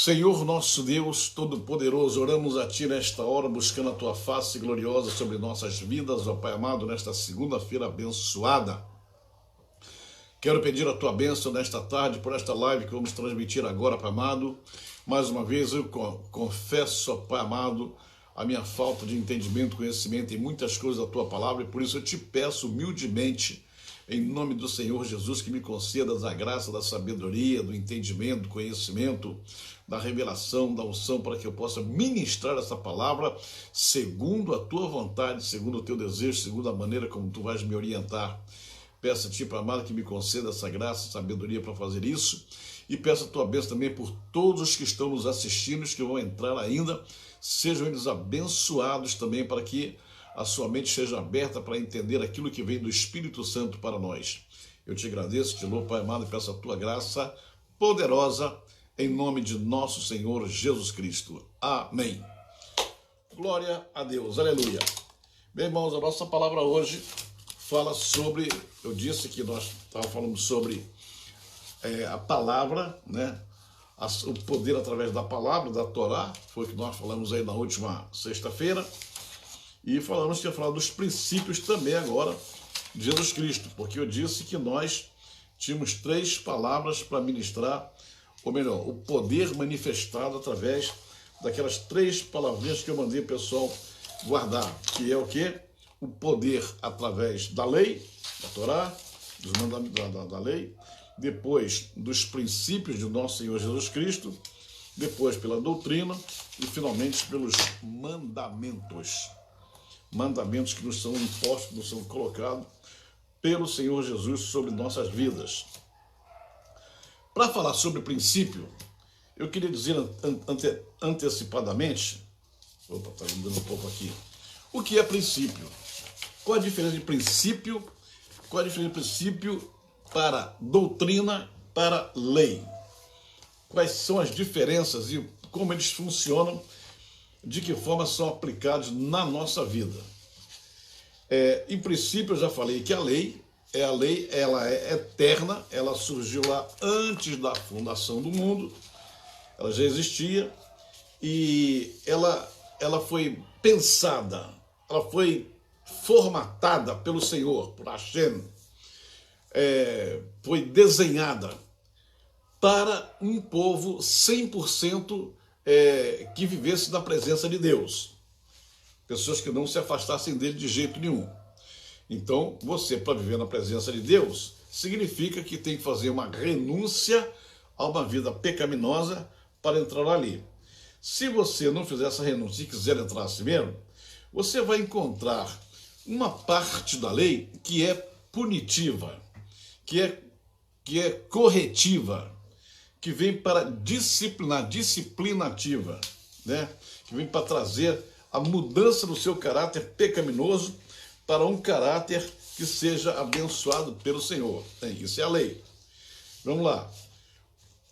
Senhor nosso Deus Todo-Poderoso, oramos a Ti nesta hora, buscando a Tua face gloriosa sobre nossas vidas, ó Pai amado, nesta segunda-feira abençoada. Quero pedir a Tua bênção nesta tarde, por esta live que vamos transmitir agora, Pai amado. Mais uma vez eu confesso, ó Pai amado, a minha falta de entendimento, conhecimento em muitas coisas da Tua palavra, e por isso eu te peço humildemente, em nome do Senhor Jesus, que me concedas a graça da sabedoria, do entendimento, do conhecimento, da revelação, da unção, para que eu possa ministrar essa palavra segundo a Tua vontade, segundo o Teu desejo, segundo a maneira como Tu vais me orientar. Peço a Ti, Pai amado, que me conceda essa graça, sabedoria para fazer isso, e peço a Tua bênção também por todos os que estão nos assistindo, os que vão entrar ainda, sejam eles abençoados também, para que a sua mente seja aberta para entender aquilo que vem do Espírito Santo para nós. Eu te agradeço, te louvo, Pai amado, e peço a Tua graça poderosa, em nome de nosso Senhor Jesus Cristo. Amém. Glória a Deus, aleluia. Bem, irmãos, a nossa palavra hoje fala sobre, eu disse que nós estávamos falando sobre a palavra, né? O poder através da palavra, da Torá, foi o que nós falamos aí na última sexta-feira. E falamos que ia falar dos princípios também agora de Jesus Cristo, porque eu disse que nós tínhamos 3 palavras para ministrar, ou melhor, o poder manifestado através daquelas 3 palavrinhas que eu mandei o pessoal guardar, que é o quê? O poder através da lei, da Torá, dos mandamentos da lei, depois dos princípios do nosso Senhor Jesus Cristo, depois pela doutrina e finalmente pelos mandamentos. Mandamentos que nos são impostos, que nos são colocados pelo Senhor Jesus sobre nossas vidas. Para falar sobre princípio, eu queria dizer antecipadamente, está mudando um pouco aqui, o que é princípio? Qual a diferença de princípio? Qual a diferença de princípio para doutrina, para lei? Quais são as diferenças e como eles funcionam, de que forma são aplicados na nossa vida? Em princípio, eu já falei que a lei, ela é eterna, ela surgiu lá antes da fundação do mundo, ela já existia, e ela foi pensada, ela foi formatada pelo Senhor, por Hashem, foi desenhada para um povo 100% que vivesse na presença de Deus. Pessoas que não se afastassem dele de jeito nenhum. Então, você, para viver na presença de Deus, significa que tem que fazer uma renúncia a uma vida pecaminosa para entrar ali. Se você não fizer essa renúncia e quiser entrar assim mesmo, você vai encontrar uma parte da lei que é punitiva, que é corretiva, que vem para disciplinar, disciplinativa, né? Que vem para trazer a mudança do seu caráter pecaminoso para um caráter que seja abençoado pelo Senhor. Isso é a lei. Vamos lá.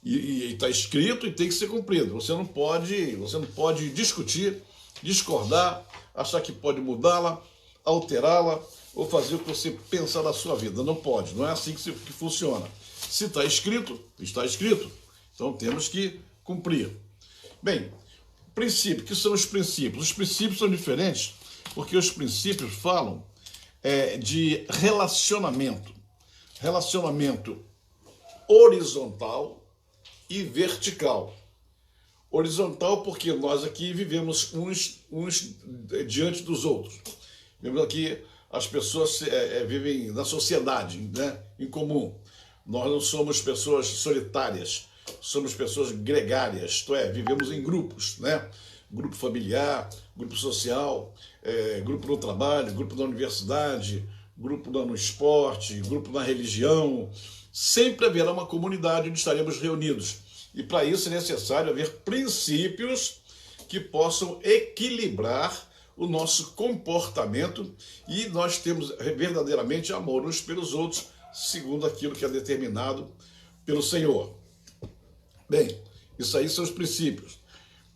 E está escrito e tem que ser cumprido. Você não pode discutir, discordar, achar que pode mudá-la, alterá-la ou fazer o que você pensar na sua vida. Não pode, não é assim que funciona. Se está escrito, está escrito. Então temos que cumprir. Bem, princípio, que são os princípios? Os princípios são diferentes porque os princípios falam de relacionamento. Relacionamento horizontal e vertical. Horizontal porque nós aqui vivemos uns diante dos outros. Vemos aqui as pessoas vivem na sociedade, né, em comum. Nós não somos pessoas solitárias, somos pessoas gregárias, isto é, vivemos em grupos, né? Grupo familiar, grupo social, grupo no trabalho, grupo na universidade, grupo no esporte, grupo na religião. Sempre haverá uma comunidade onde estaremos reunidos. E para isso é necessário haver princípios que possam equilibrar o nosso comportamento e nós temos verdadeiramente amor uns pelos outros, segundo aquilo que é determinado pelo Senhor. Bem, isso aí são os princípios.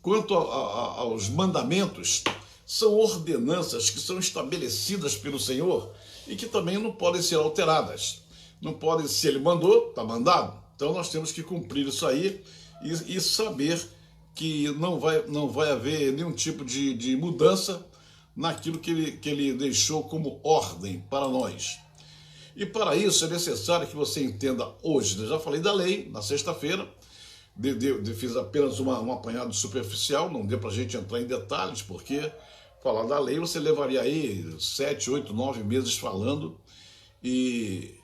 Quanto aos mandamentos, são ordenanças que são estabelecidas pelo Senhor e que também não podem ser alteradas. Não podem, se ele mandou, está mandado. Então nós temos que cumprir isso aí e saber que não vai haver nenhum tipo de mudança naquilo que ele deixou como ordem para nós. E para isso é necessário que você entenda hoje. Eu já falei da lei na sexta-feira, fiz apenas um apanhado superficial, não deu para a gente entrar em detalhes, porque falar da lei você levaria aí 7, 8, 9 meses falando e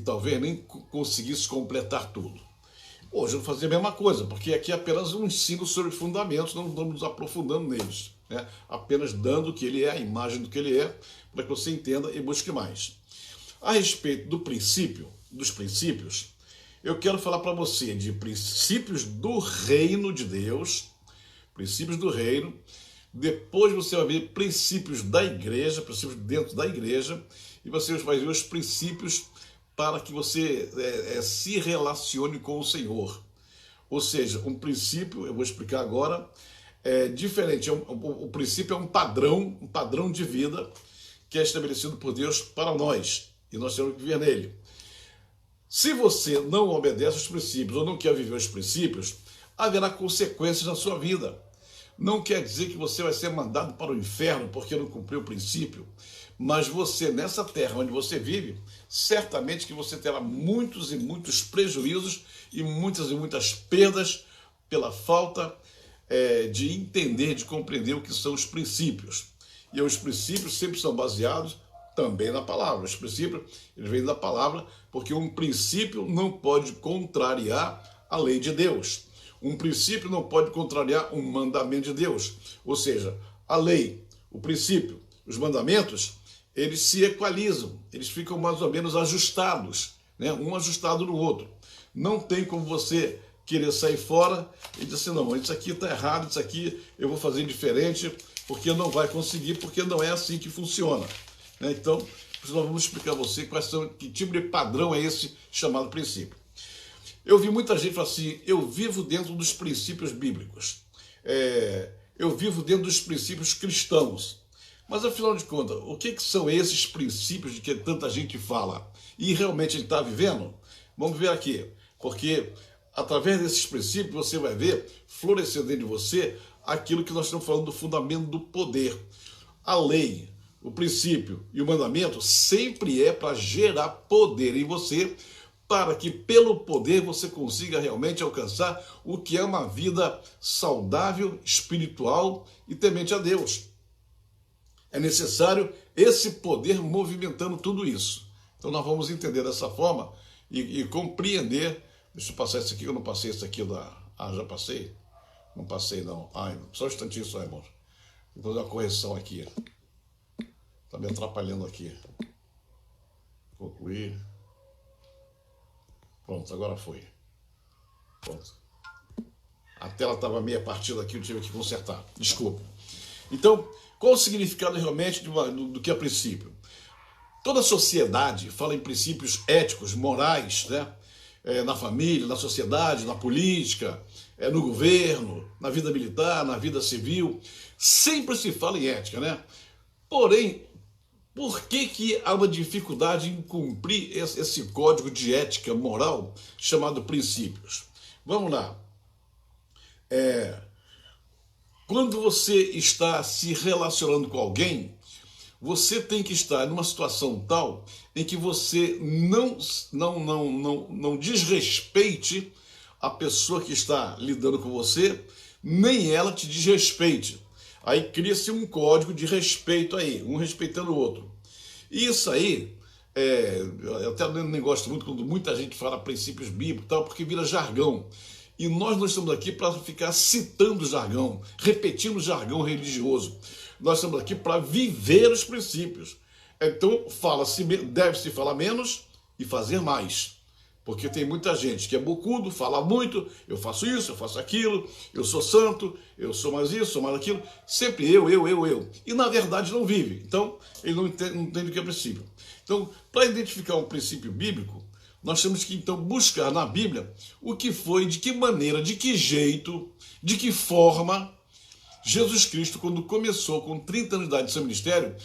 talvez nem conseguisse completar tudo. Hoje eu vou fazer a mesma coisa, porque aqui é apenas um ensino sobre fundamentos, não estamos nos aprofundando neles, né? Apenas dando o que ele é, a imagem do que ele é, para que você entenda e busque mais. A respeito dos princípios, eu quero falar para você de princípios do reino de Deus, princípios do reino, depois você vai ver princípios da igreja, princípios dentro da igreja, e você vai ver os princípios para que você se relacione com o Senhor. Ou seja, um princípio, eu vou explicar agora, é diferente. O princípio é um padrão de vida que é estabelecido por Deus para nós. E nós temos que viver nele. Se você não obedece aos princípios ou não quer viver os princípios, haverá consequências na sua vida. Não quer dizer que você vai ser mandado para o inferno porque não cumpriu o princípio, mas você, nessa terra onde você vive, certamente que você terá muitos e muitos prejuízos e muitas perdas pela falta de entender, de compreender o que são os princípios. E os princípios sempre são baseados também na palavra. Os princípios, eles vêm da palavra, porque um princípio não pode contrariar a lei de Deus. Um princípio não pode contrariar um mandamento de Deus. Ou seja, a lei, o princípio, os mandamentos, eles se equalizam, eles ficam mais ou menos ajustados, né? Um ajustado no outro. Não tem como você querer sair fora e dizer assim, não, isso aqui está errado, isso aqui eu vou fazer diferente, porque não vai conseguir, porque não é assim que funciona. Então, nós vamos explicar a você que tipo de padrão é esse chamado princípio. Eu vi muita gente falar assim, eu vivo dentro dos princípios bíblicos, eu vivo dentro dos princípios cristãos. Mas, afinal de contas, o que são esses princípios de que tanta gente fala? E realmente ele está vivendo? Vamos ver aqui, porque através desses princípios você vai ver florescer dentro de você aquilo que nós estamos falando do fundamento do poder. A lei, o princípio e o mandamento sempre é para gerar poder em você, para que pelo poder você consiga realmente alcançar o que é uma vida saudável, espiritual e temente a Deus. É necessário esse poder movimentando tudo isso. Então nós vamos entender dessa forma e compreender. Deixa eu passar isso aqui, eu não passei isso aqui da... Ah, já passei? Não passei não. Ai, só um instantinho só, irmão. Vou fazer uma correção aqui. Está me atrapalhando aqui. Concluir. Pronto, agora foi. Pronto. A tela estava meia partida aqui, eu tive que consertar. Desculpa. Então, qual o significado realmente do que é princípio? Toda sociedade fala em princípios éticos, morais, né? Na família, na sociedade, na política, no governo, na vida militar, na vida civil. Sempre se fala em ética, né? Porém, por que há uma dificuldade em cumprir esse código de ética moral chamado princípios? Vamos lá. Quando você está se relacionando com alguém, você tem que estar numa situação tal em que você não desrespeite a pessoa que está lidando com você, nem ela te desrespeite. Aí cria-se um código de respeito aí, um respeitando o outro. E isso aí, eu até nem gosto muito quando muita gente fala princípios bíblicos e tal, porque vira jargão. E nós não estamos aqui para ficar citando jargão, repetindo jargão religioso. Nós estamos aqui para viver os princípios. Então, deve-se falar menos e fazer mais. Porque tem muita gente que é bocudo, fala muito, eu faço isso, eu faço aquilo, eu sou santo, eu sou mais isso, sou mais aquilo. Sempre eu. E na verdade não vive. Então, ele não entende o que é princípio. Então, para identificar um princípio bíblico, nós temos que então buscar na Bíblia o que foi, de que maneira, de que jeito, de que forma Jesus Cristo, quando começou com 30 anos de idade de seu ministério,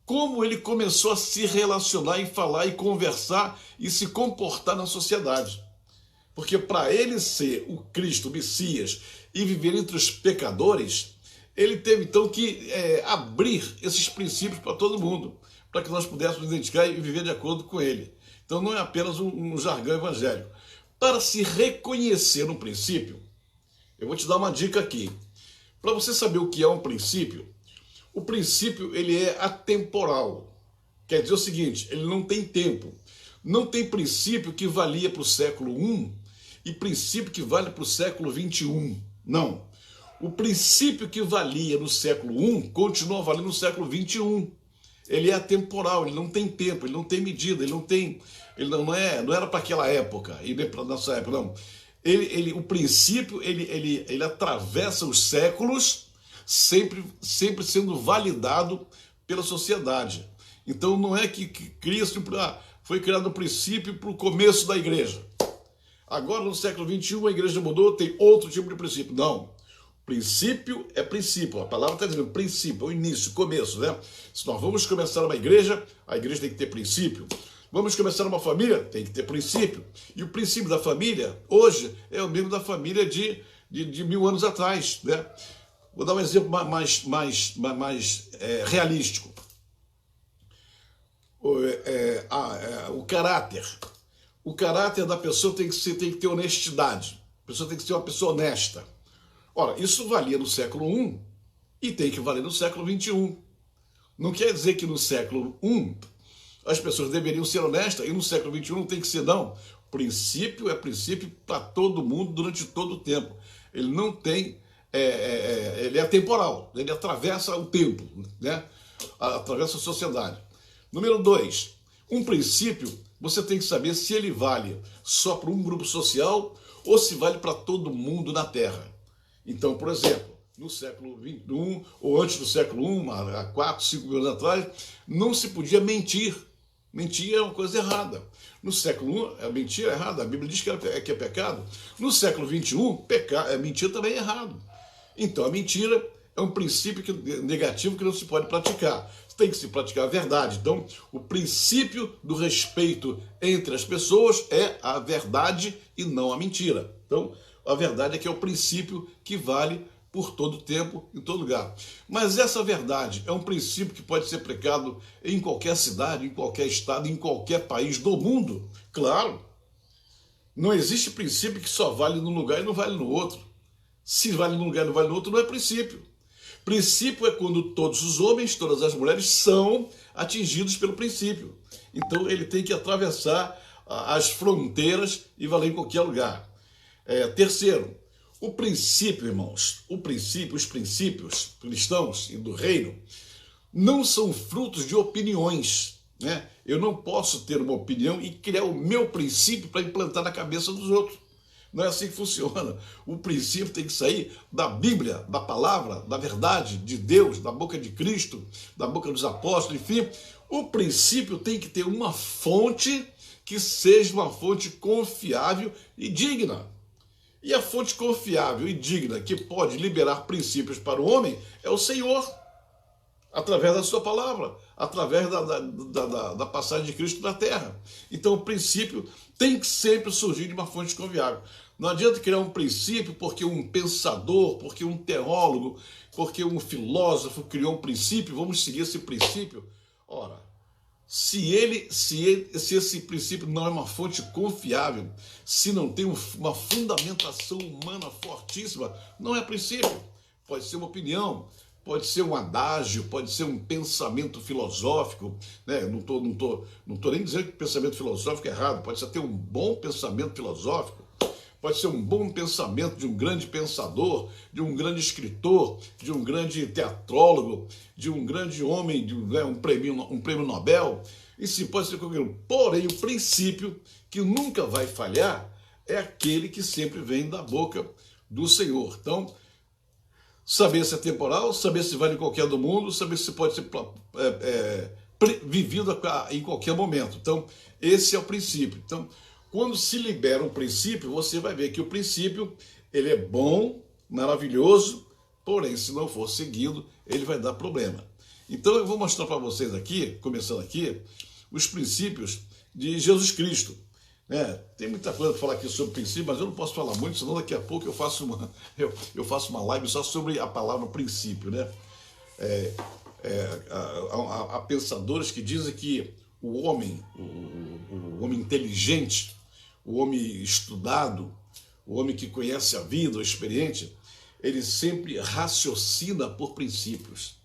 como ele começou a se relacionar e falar e conversar e se comportar na sociedade. Porque para ele ser o Cristo, o Messias, e viver entre os pecadores, ele teve então que abrir esses princípios para todo mundo, para que nós pudéssemos identificar e viver de acordo com ele. Então não é apenas um jargão evangélico. Para se reconhecer um princípio, eu vou te dar uma dica aqui. Para você saber o que é um princípio, o princípio ele é atemporal. Quer dizer o seguinte, ele não tem tempo. Não tem princípio que valia para o século I e princípio que vale para o século XXI. Não. O princípio que valia no século I continua valendo no século XXI. Ele é atemporal, ele não tem tempo, ele não tem medida, não era para aquela época e nem para nossa época, não. O princípio ele atravessa os séculos, sempre sendo validado pela sociedade. Então não é que Cristo foi criado no princípio para o começo da igreja. Agora no século XXI a igreja mudou, tem outro tipo de princípio. Não. Princípio é princípio. A palavra está dizendo princípio, é o início, começo, né? Se nós vamos começar uma igreja, a igreja tem que ter princípio. Vamos começar uma família, tem que ter princípio. E o princípio da família, hoje, é o mesmo da família de 1000 anos atrás, né? Vou dar um exemplo mais realístico. O caráter. O caráter da pessoa tem que ter honestidade. A pessoa tem que ser uma pessoa honesta. Ora, isso valia no século I e tem que valer no século XXI. Não quer dizer que no século I as pessoas deveriam ser honestas e no século XXI não tem que ser, não. Princípio é princípio para todo mundo durante todo o tempo. Ele não tem, ele é atemporal, ele atravessa o tempo, né? Atravessa a sociedade. Número 2, um princípio, você tem que saber se ele vale só para um grupo social ou se vale para todo mundo na Terra. Então, por exemplo, no século XXI, ou antes do século I, há 4, 5 mil anos atrás, não se podia mentir. Mentir é uma coisa errada. No século I, a mentira é errada. A Bíblia diz que é pecado. No século XXI, mentir também é errado. Então, a mentira é um princípio negativo que não se pode praticar. Tem que se praticar a verdade. Então, o princípio do respeito entre as pessoas é a verdade e não a mentira. Então, a verdade é que é o princípio que vale por todo tempo, em todo lugar. Mas essa verdade é um princípio que pode ser aplicado em qualquer cidade, em qualquer estado, em qualquer país do mundo? Claro. Não existe princípio que só vale num lugar e não vale no outro. Se vale num lugar e não vale no outro, não é princípio. Princípio é quando todos os homens, todas as mulheres são atingidos pelo princípio. Então ele tem que atravessar as fronteiras e valer em qualquer lugar. Terceiro, o princípio, irmãos, os princípios cristãos e do reino não são frutos de opiniões, né? Eu não posso ter uma opinião e criar o meu princípio para implantar na cabeça dos outros. Não é assim que funciona. O princípio tem que sair da Bíblia, da palavra, da verdade de Deus, da boca de Cristo, da boca dos apóstolos, enfim. O princípio tem que ter uma fonte que seja uma fonte confiável e digna. E a fonte confiável e digna que pode liberar princípios para o homem é o Senhor, através da sua palavra, através da passagem de Cristo na terra. Então o princípio tem que sempre surgir de uma fonte confiável. Não adianta criar um princípio porque um pensador, porque um teólogo, porque um filósofo criou um princípio, vamos seguir esse princípio. Ora, se esse princípio não é uma fonte confiável, se não tem uma fundamentação humana fortíssima, não é princípio. Pode ser uma opinião, pode ser um adágio, pode ser um pensamento filosófico, né? Não tô nem dizendo que pensamento filosófico é errado, pode ser ter um bom pensamento filosófico, pode ser um bom pensamento de um grande pensador, de um grande escritor, de um grande teatrólogo, de um grande homem, um prêmio Nobel, e sim, pode ser qualquer um. Porém, o princípio que nunca vai falhar é aquele que sempre vem da boca do Senhor. Então, saber se é temporal, saber se vale em qualquer do mundo, saber se pode ser vivido em qualquer momento. Então, esse é o princípio. Então, quando se libera um princípio, você vai ver que o princípio ele é bom, maravilhoso, porém, se não for seguido, ele vai dar problema. Então, eu vou mostrar para vocês aqui, começando aqui, os princípios de Jesus Cristo. Tem muita coisa para falar aqui sobre princípio, mas eu não posso falar muito, senão daqui a pouco eu faço eu faço uma live só sobre a palavra princípio, né? Há pensadores que dizem que o homem, o homem inteligente, o homem estudado, o homem que conhece a vida, o experiente, ele sempre raciocina por princípios.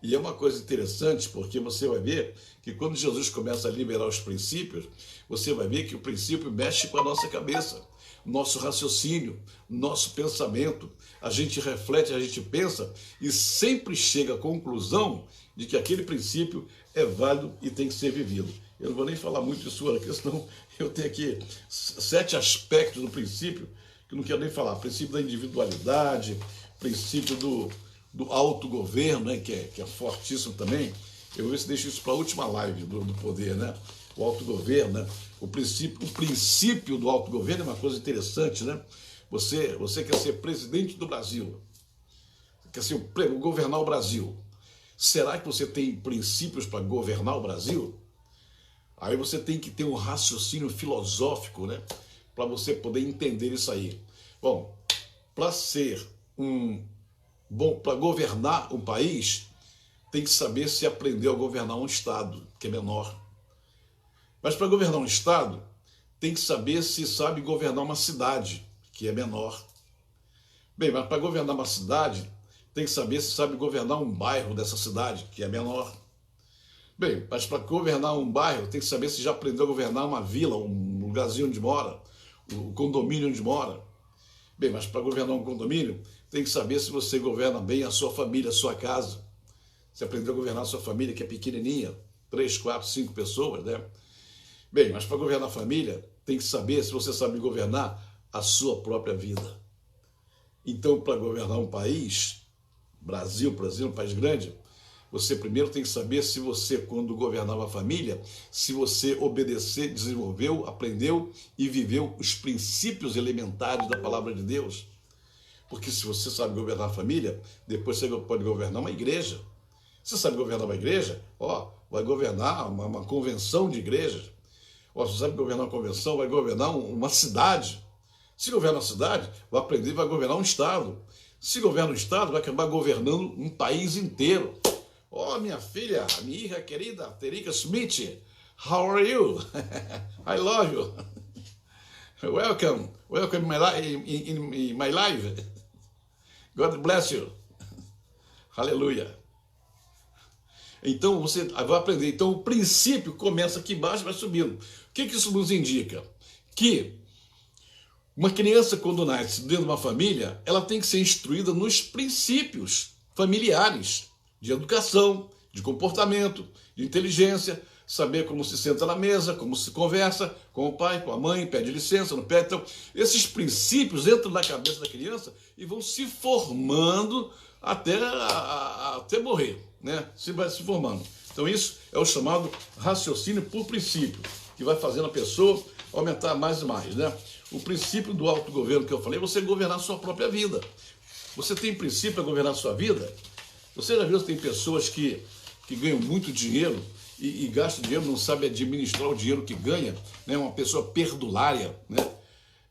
E é uma coisa interessante, porque você vai ver que quando Jesus começa a liberar os princípios, você vai ver que o princípio mexe com a nossa cabeça, nosso raciocínio, nosso pensamento. A gente reflete, a gente pensa e sempre chega à conclusão de que aquele princípio é válido e tem que ser vivido. Eu não vou nem falar muito disso aqui, senão eu tenho aqui 7 aspectos do princípio que eu não quero nem falar. Princípio da individualidade, princípio do autogoverno, né, que é fortíssimo também. Eu vou ver se deixo isso para a última live do poder, né? O autogoverno, né? O princípio do autogoverno é uma coisa interessante, né? Você quer ser presidente do Brasil, quer ser governar o Brasil. Será que você tem princípios para governar o Brasil? Aí você tem que ter um raciocínio filosófico, né? Para você poder entender isso aí. Bom, para governar um país, tem que saber se aprendeu a governar um estado, que é menor. Mas para governar um estado, tem que saber se sabe governar uma cidade, que é menor. Bem, mas para governar uma cidade, tem que saber se sabe governar um bairro dessa cidade, que é menor. Bem, mas para governar um bairro, tem que saber se já aprendeu a governar uma vila, um lugarzinho onde mora, o condomínio onde mora. Bem, mas para governar um condomínio, tem que saber se você governa bem a sua família, a sua casa. Você aprendeu a governar a sua família, que é pequenininha, 3, 4, 5 pessoas, né? Bem, mas para governar a família, tem que saber se você sabe governar a sua própria vida. Então, para governar um país, Brasil, por exemplo, um país grande, você primeiro tem que saber se você, quando governava a família, se você obedeceu, desenvolveu, aprendeu e viveu os princípios elementares da palavra de Deus. Porque se você sabe governar a família, depois você pode governar uma igreja. Você sabe governar uma igreja? Vai governar uma convenção de igrejas. Você sabe governar uma convenção, vai governar uma cidade. Se governa uma cidade, vai aprender e vai governar um estado. Se governa um estado, vai acabar governando um país inteiro. Minha filha, minha hija querida, Terica Smith, how are you? I love you. Welcome in my life. God bless you. Aleluia. Então você vai aprender. Então o princípio começa aqui embaixo e vai subindo. O que isso nos indica? Que uma criança, quando nasce dentro de uma família, ela tem que ser instruída nos princípios familiares de educação, de comportamento, de inteligência, saber como se senta na mesa, como se conversa com o pai, com a mãe, pede licença, não pede. Então, esses princípios entram na cabeça da criança e vão se formando até morrer, né? Vai se formando. Então, isso é o chamado raciocínio por princípio, que vai fazendo a pessoa aumentar mais e mais, né? O princípio do autogoverno que eu falei é você governar a sua própria vida. Você tem princípio para governar a sua vida? Você já viu que tem pessoas que ganham muito dinheiro e gastam dinheiro, não sabe administrar o dinheiro que ganha, né? Uma pessoa perdulária, né?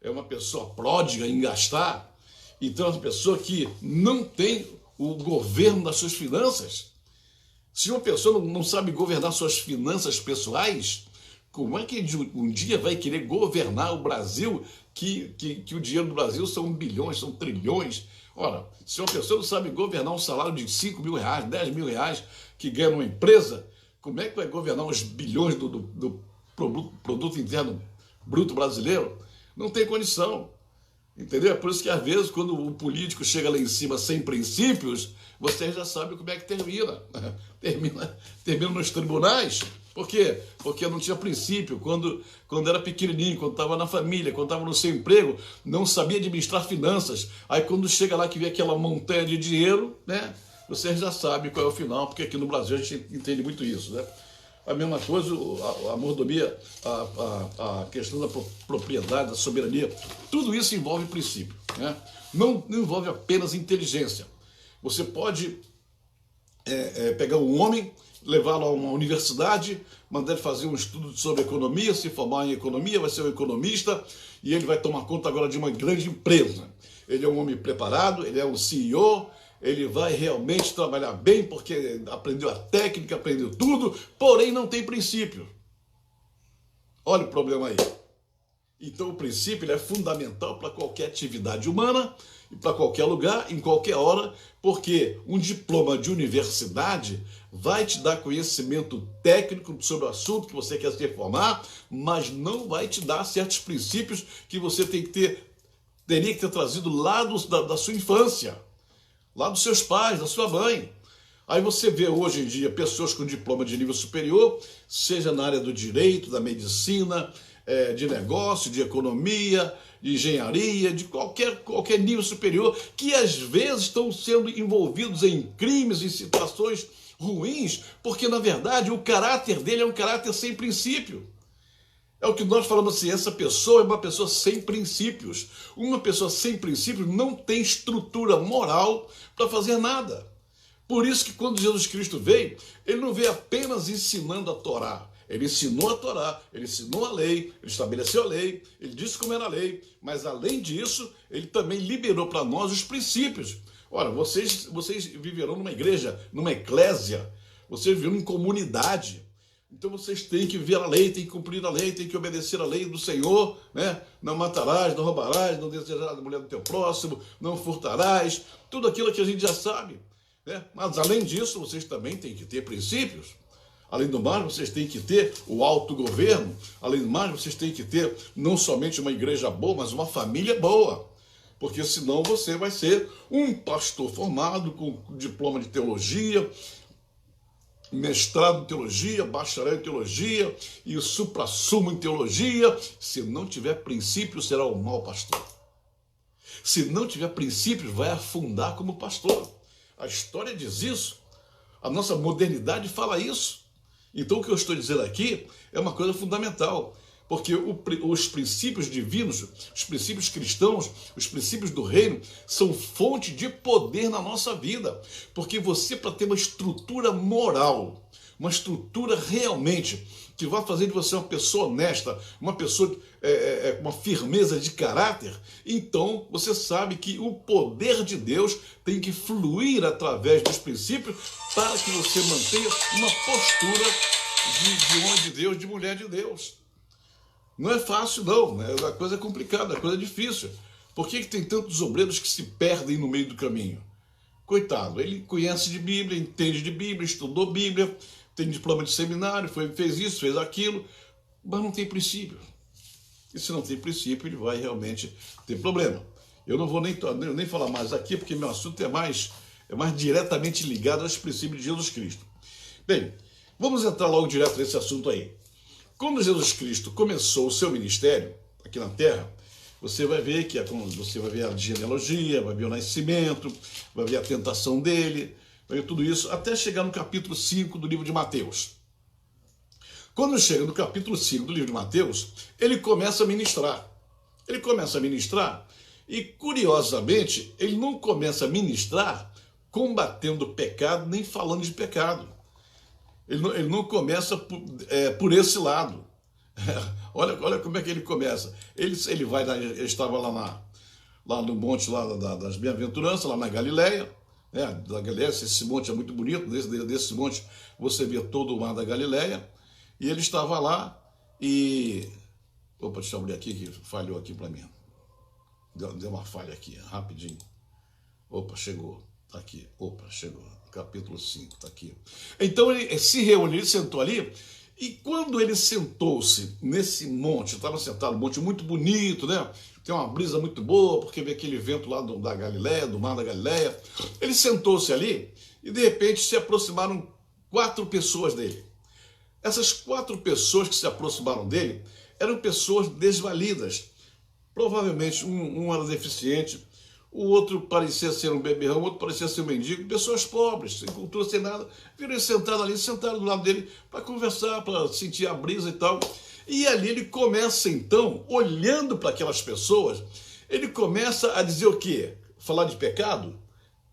É uma pessoa pródiga em gastar. Então é uma pessoa que não tem o governo das suas finanças. Se uma pessoa não sabe governar suas finanças pessoais, como é que um dia vai querer governar o Brasil, que o dinheiro do Brasil são bilhões, são trilhões? Ora, se uma pessoa não sabe governar um salário de 5 mil reais, 10 mil reais que ganha numa empresa, como é que vai governar os bilhões do produto interno bruto brasileiro? Não tem condição. Entendeu? É por isso que às vezes quando o político chega lá em cima sem princípios, você já sabe como é que termina. Termina nos tribunais. Por quê? Porque não tinha princípio. Quando era pequenininho, quando estava na família, quando estava no seu emprego, não sabia administrar finanças. Aí quando chega lá que vê aquela montanha de dinheiro, né? Você já sabe qual é o final, porque aqui no Brasil a gente entende muito isso, né? A mesma coisa, a mordomia, a questão da propriedade, da soberania, tudo isso envolve princípio, né? Não envolve apenas inteligência. Você pode pegar um homem, levá-lo a uma universidade, mandar ele fazer um estudo sobre economia, se formar em economia, vai ser um economista, e ele vai tomar conta agora de uma grande empresa. Ele é um homem preparado, ele é um CEO, ele vai realmente trabalhar bem, porque aprendeu a técnica, aprendeu tudo, porém não tem princípio. Olha o problema aí. Então o princípio ele é fundamental para qualquer atividade humana, e para qualquer lugar, em qualquer hora, porque um diploma de universidade vai te dar conhecimento técnico sobre o assunto que você quer se formar, mas não vai te dar certos princípios que você teria que ter trazido lá da sua infância, lá dos seus pais, da sua mãe. Aí você vê hoje em dia pessoas com diploma de nível superior, seja na área do direito, da medicina, de negócio, de economia, de engenharia, de qualquer nível superior, que às vezes estão sendo envolvidos em crimes, em situações ruins, porque na verdade o caráter dele é um caráter sem princípio. É o que nós falamos assim, essa pessoa é uma pessoa sem princípios. Uma pessoa sem princípios não tem estrutura moral para fazer nada. Por isso que quando Jesus Cristo veio, ele não veio apenas ensinando a Torá. Ele ensinou a Torá, ele ensinou a lei, ele estabeleceu a lei, ele disse como era a lei, mas além disso, ele também liberou para nós os princípios. Olha, vocês viverão numa igreja, numa eclésia, vocês viveram em comunidade, então vocês têm que ver a lei, têm que cumprir a lei, têm que obedecer a lei do Senhor, né? Não matarás, não roubarás, não desejarás a mulher do teu próximo, não furtarás, tudo aquilo que a gente já sabe, né? Mas além disso, vocês também têm que ter princípios. Além do mais, vocês têm que ter o autogoverno. Além do mais, vocês têm que ter não somente uma igreja boa, mas uma família boa. Porque senão você vai ser um pastor formado com diploma de teologia, mestrado em teologia, bacharel em teologia e suprassumo em teologia. Se não tiver princípios, será um mau pastor. Se não tiver princípios, vai afundar como pastor. A história diz isso. A nossa modernidade fala isso. Então o que eu estou dizendo aqui é uma coisa fundamental, porque os princípios divinos, os princípios cristãos, os princípios do reino são fonte de poder na nossa vida, porque você, para ter uma estrutura moral, uma estrutura realmente que vai fazer de você uma pessoa honesta, uma pessoa com uma firmeza de caráter, então você sabe que o poder de Deus tem que fluir através dos princípios para que você mantenha uma postura de homem de Deus, de mulher de Deus. Não é fácil não, né? A coisa é complicada, a coisa é difícil. Por que tem tantos obreiros que se perdem no meio do caminho? Coitado, ele conhece de Bíblia, entende de Bíblia, estudou Bíblia, tem diploma de seminário, fez isso, fez aquilo, mas não tem princípio. E se não tem princípio, ele vai realmente ter problema. Eu não vou nem falar mais aqui, porque meu assunto é mais diretamente ligado aos princípios de Jesus Cristo. Bem, vamos entrar logo direto nesse assunto aí. Quando Jesus Cristo começou o seu ministério aqui na Terra, você vai ver você vai ver a genealogia, vai ver o nascimento, vai ver a tentação dele, vai ver tudo isso, até chegar no capítulo 5 do livro de Mateus. Quando chega no capítulo 5 do livro de Mateus, ele começa a ministrar. Ele começa a ministrar e, curiosamente, ele não começa a ministrar combatendo o pecado, nem falando de pecado. Ele não começa por esse lado. Olha como é que ele começa. Ele estava lá no monte das Bem-aventuranças, lá na Galileia, né? Da Galileia, esse monte é muito bonito, desse monte você vê todo o mar da Galileia, e ele estava lá e... Opa, deixa eu abrir aqui, que falhou aqui para mim. Deu uma falha aqui, rapidinho. Opa, chegou. Tá aqui. Opa, chegou. Capítulo 5, tá aqui. Então ele se reuniu, ele sentou ali, e quando ele sentou-se nesse monte, estava sentado num monte muito bonito, né? Tem uma brisa muito boa, porque vê aquele vento lá da Galileia, do mar da Galileia. Ele sentou-se ali e de repente se aproximaram 4 pessoas dele. Essas 4 pessoas que se aproximaram dele eram pessoas desvalidas. Provavelmente um era deficiente, o outro parecia ser um beberrão, o outro parecia ser um mendigo, pessoas pobres, sem cultura, sem nada, viram ele sentado ali, sentaram do lado dele para conversar, para sentir a brisa e tal. E ali ele começa então, olhando para aquelas pessoas, ele começa a dizer o quê? Falar de pecado?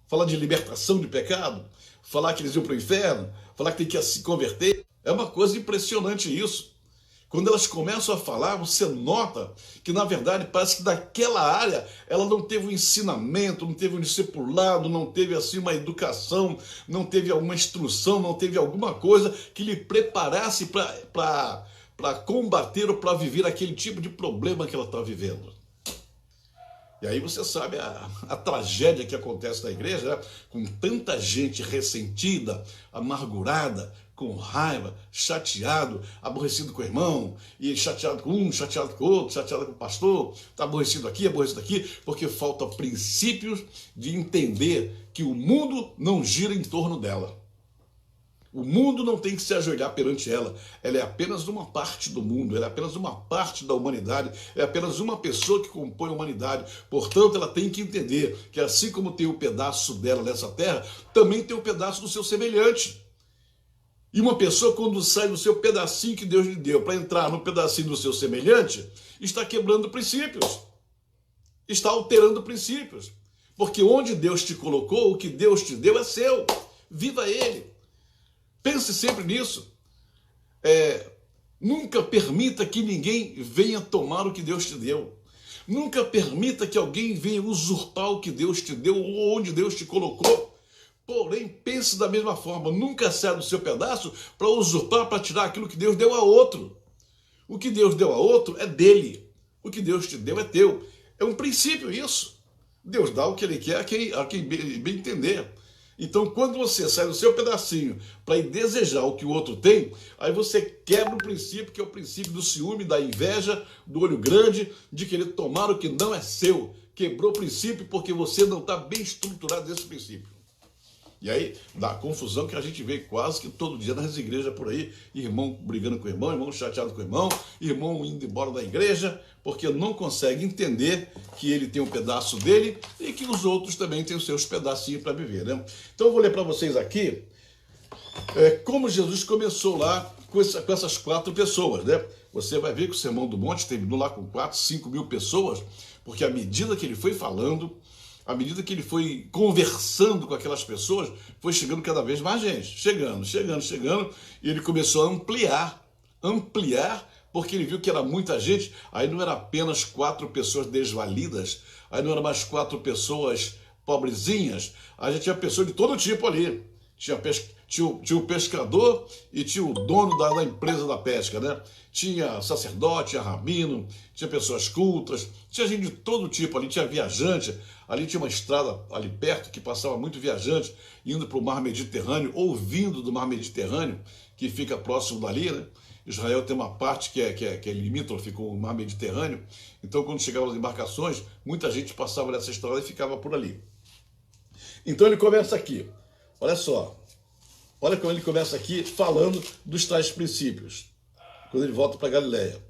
Falar de libertação de pecado? falar que eles iam para o inferno, falar que tem que se converter. É uma coisa impressionante isso. Quando elas começam a falar, você nota que, na verdade, parece que daquela área ela não teve um ensinamento, não teve um discipulado, não teve assim uma educação, não teve alguma instrução, não teve alguma coisa que lhe preparasse para combater ou para viver aquele tipo de problema que ela está vivendo. E aí você sabe a tragédia que acontece na igreja, né? Com tanta gente ressentida, amargurada, com raiva, chateado, aborrecido com o irmão, e chateado com um, chateado com o outro, chateado com o pastor, está aborrecido aqui, porque falta princípios de entender que o mundo não gira em torno dela. O mundo não tem que se ajoelhar perante ela. Ela é apenas uma parte do mundo, ela é apenas uma parte da humanidade, é apenas uma pessoa que compõe a humanidade. Portanto, ela tem que entender que assim como tem um pedaço dela nessa terra, também tem um pedaço do seu semelhante. E uma pessoa, quando sai do seu pedacinho que Deus lhe deu para entrar no pedacinho do seu semelhante, está quebrando princípios, está alterando princípios. Porque onde Deus te colocou, o que Deus te deu é seu. Viva Ele. Pense sempre nisso. Nunca permita que ninguém venha tomar o que Deus te deu. Nunca permita que alguém venha usurpar o que Deus te deu ou onde Deus te colocou. Porém, pense da mesma forma. Nunca saia do seu pedaço para usurpar, para tirar aquilo que Deus deu a outro. O que Deus deu a outro é dele. O que Deus te deu é teu. É um princípio isso. Deus dá o que Ele quer a quem bem entender. Então, quando você sai do seu pedacinho para ir desejar o que o outro tem, aí você quebra um princípio, que é o princípio do ciúme, da inveja, do olho grande, de querer tomar o que não é seu. Quebrou o princípio porque você não está bem estruturado nesse princípio. E aí dá confusão que a gente vê quase que todo dia nas igrejas por aí, irmão brigando com o irmão chateado com o irmão indo embora da igreja, porque não consegue entender que ele tem um pedaço dele e que os outros também têm os seus pedacinhos para viver, né? Então eu vou ler para vocês aqui como Jesus começou lá com essas 4 pessoas, né? Você vai ver que o Sermão do Monte terminou lá com 4, 5 mil pessoas, porque à medida que ele foi falando, à medida que ele foi conversando com aquelas pessoas, foi chegando cada vez mais gente. Chegando, e ele começou a ampliar, porque ele viu que era muita gente. Aí não era apenas 4 pessoas desvalidas, aí não era mais 4 pobrezinhas, aí já tinha pessoas de todo tipo ali. Tinha o pescador e tinha o dono da empresa da pesca, né? Tinha sacerdote, tinha rabino, tinha pessoas cultas, tinha gente de todo tipo ali, tinha viajante. Ali tinha uma estrada ali perto que passava muito viajante indo para o mar Mediterrâneo ou vindo do mar Mediterrâneo, que fica próximo dali, né? Israel tem uma parte que é limítrofe com o mar Mediterrâneo. Então, quando chegavam as embarcações, muita gente passava nessa estrada e ficava por ali. Então ele começa aqui. Olha só. Olha como ele começa aqui falando dos tais princípios. Quando ele volta para Galileia.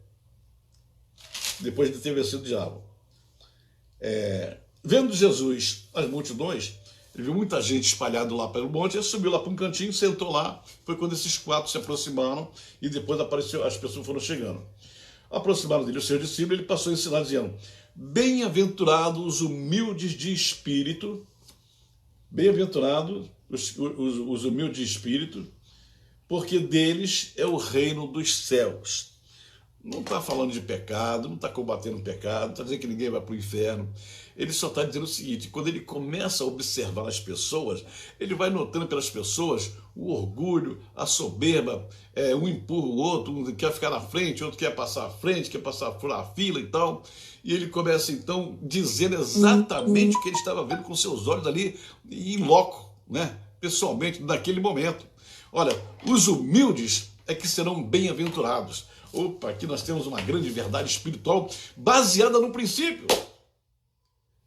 Depois de ter vencido o diabo. Vendo Jesus as multidões, ele viu muita gente espalhada lá pelo monte, ele subiu lá para um cantinho, sentou lá. Foi quando esses 4 se aproximaram e depois apareceu, as pessoas foram chegando. Aproximaram dele os seus discípulos, ele passou a ensinar dizendo: bem-aventurados os humildes de espírito, bem-aventurados os humildes de espírito, porque deles é o reino dos céus. Não está falando de pecado, não está combatendo o pecado, não está dizendo que ninguém vai para o inferno. Ele só está dizendo o seguinte: quando ele começa a observar as pessoas, ele vai notando pelas pessoas o orgulho, a soberba, um empurra o outro, um quer ficar na frente, outro quer passar à frente, quer passar por a fila e tal. E ele começa então dizendo exatamente o que ele estava vendo com seus olhos ali, em loco, né? Pessoalmente, naquele momento. Olha, os humildes é que serão bem-aventurados. Opa, aqui nós temos uma grande verdade espiritual baseada no princípio.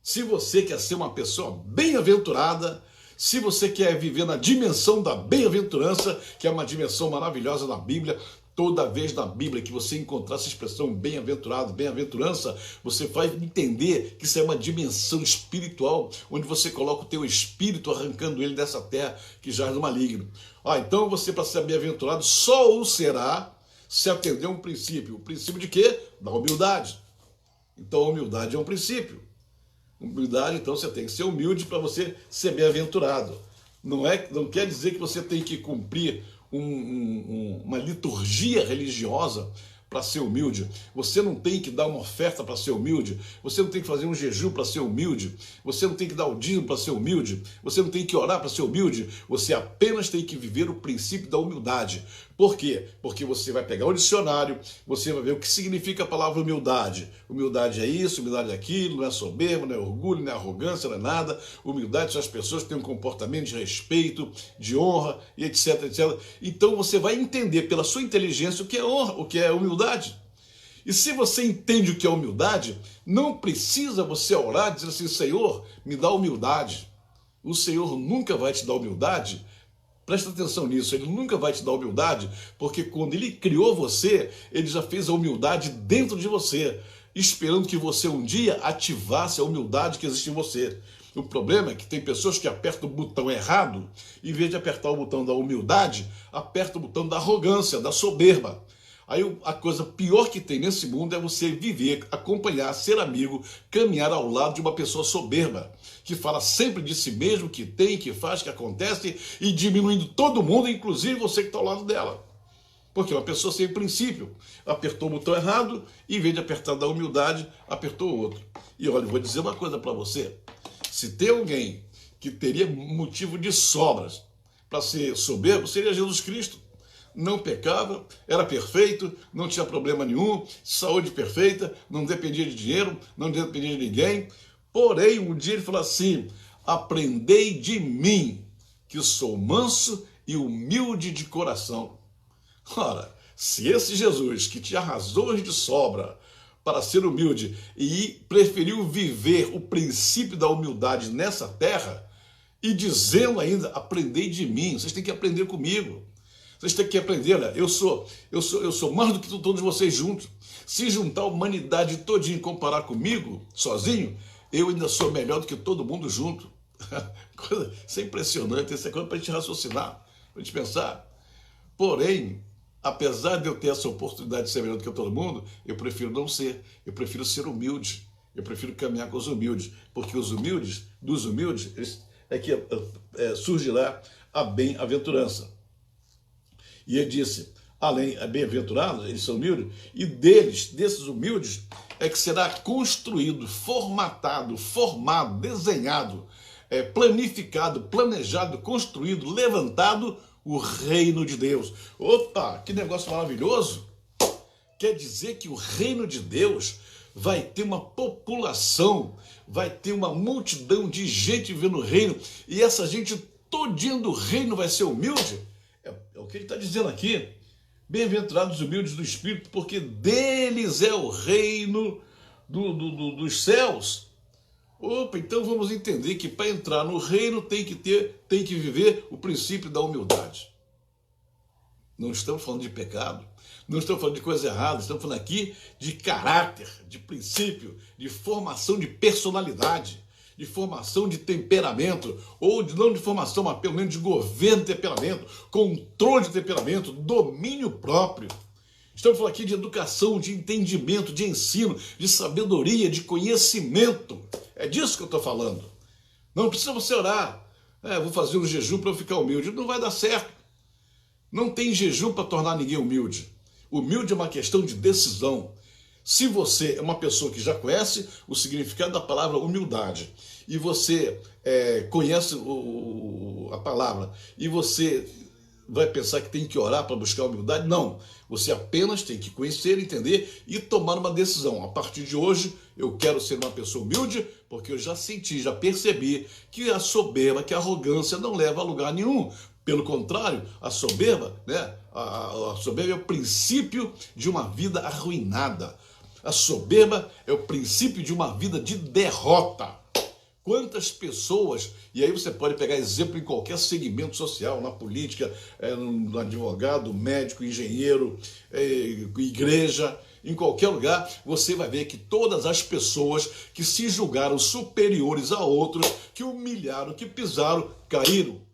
Se você quer ser uma pessoa bem-aventurada, se você quer viver na dimensão da bem-aventurança, que é uma dimensão maravilhosa na Bíblia, toda vez na Bíblia que você encontrar essa expressão bem-aventurado, bem-aventurança, você vai entender que isso é uma dimensão espiritual, onde você coloca o teu espírito arrancando ele dessa terra que jaz no maligno. Então você, para ser bem-aventurado, só o será se atender a um princípio. O princípio de quê? Da humildade. Então a humildade é um princípio. Humildade, então você tem que ser humilde para você ser bem-aventurado. Não quer dizer que você tem que cumprir uma liturgia religiosa para ser humilde. Você não tem que dar uma oferta para ser humilde. Você não tem que fazer um jejum para ser humilde. Você não tem que dar o dízimo para ser humilde. Você não tem que orar para ser humilde. Você apenas tem que viver o princípio da humildade. Por quê? Porque você vai pegar o dicionário, você vai ver o que significa a palavra humildade. Humildade é isso, humildade é aquilo, não é soberbo, não é orgulho, não é arrogância, não é nada. Humildade são as pessoas que têm um comportamento de respeito, de honra, e etc, etc. Então você vai entender pela sua inteligência o que é honra, o que é humildade. E se você entende o que é humildade, não precisa você orar dizendo assim, Senhor, me dá humildade. O Senhor nunca vai te dar humildade. Presta atenção nisso, ele nunca vai te dar humildade, porque quando ele criou você, ele já fez a humildade dentro de você, esperando que você um dia ativasse a humildade que existe em você. O problema é que tem pessoas que apertam o botão errado, em vez de apertar o botão da humildade, apertam o botão da arrogância, da soberba. Aí a coisa pior que tem nesse mundo é você viver, acompanhar, ser amigo, caminhar ao lado de uma pessoa soberba, que fala sempre de si mesmo, que tem, que faz, que acontece, e diminuindo todo mundo, inclusive você que está ao lado dela. Porque uma pessoa sem princípio apertou o botão errado, e em vez de apertar da humildade, apertou o outro. E olha, eu vou dizer uma coisa para você. Se tem alguém que teria motivo de sobras para ser soberbo, seria Jesus Cristo. Não pecava, era perfeito, não tinha problema nenhum, saúde perfeita, não dependia de dinheiro, não dependia de ninguém. Porém, um dia ele falou assim, aprendei de mim, que sou manso e humilde de coração. Ora, se esse Jesus, que tinha razões de sobra para ser humilde e preferiu viver o princípio da humildade nessa terra, e dizendo ainda, aprendei de mim, vocês têm que aprender comigo. Vocês têm que aprender, né? Eu sou mais do que todos vocês juntos. Se juntar a humanidade todinha e comparar comigo, sozinho, eu ainda sou melhor do que todo mundo junto. Isso é impressionante, isso é coisa para a gente raciocinar, para a gente pensar. Porém, apesar de eu ter essa oportunidade de ser melhor do que todo mundo, eu prefiro não ser. Eu prefiro ser humilde. Eu prefiro caminhar com os humildes. Porque os humildes, dos humildes, é que surgirá a bem-aventurança. E ele disse, além, bem-aventurados, eles são humildes, e desses humildes, é que será construído, formatado, formado, desenhado, planificado, planejado, construído, levantado o reino de Deus. Opa, que negócio maravilhoso! Quer dizer que o reino de Deus vai ter uma população, vai ter uma multidão de gente vivendo o reino, e essa gente todinha do reino vai ser humilde? É o que ele está dizendo aqui. Bem-aventurados os humildes do Espírito, porque deles é o reino dos céus. Opa, então vamos entender que para entrar no reino tem que viver o princípio da humildade. Não estamos falando de pecado, não estamos falando de coisa errada, estamos falando aqui de caráter, de princípio, de formação de personalidade, de formação de temperamento, ou não de formação, mas pelo menos de governo de temperamento, controle de temperamento, domínio próprio. Estamos falando aqui de educação, de entendimento, de ensino, de sabedoria, de conhecimento. É disso que eu estou falando. Não precisa você orar. Vou fazer um jejum para eu ficar humilde. Não vai dar certo. Não tem jejum para tornar ninguém humilde. Humilde é uma questão de decisão. Se você é uma pessoa que já conhece o significado da palavra humildade, e você conhece a palavra, e você vai pensar que tem que orar para buscar a humildade, não. Você apenas tem que conhecer, entender e tomar uma decisão. A partir de hoje, eu quero ser uma pessoa humilde, porque eu já senti, já percebi que a soberba, que a arrogância não leva a lugar nenhum. Pelo contrário, a soberba, né? A soberba é o princípio de uma vida arruinada. A soberba é o princípio de uma vida de derrota. Quantas pessoas, e aí você pode pegar exemplo em qualquer segmento social, na política, no advogado, médico, engenheiro, igreja, em qualquer lugar, você vai ver que todas as pessoas que se julgaram superiores a outros, que humilharam, que pisaram, caíram.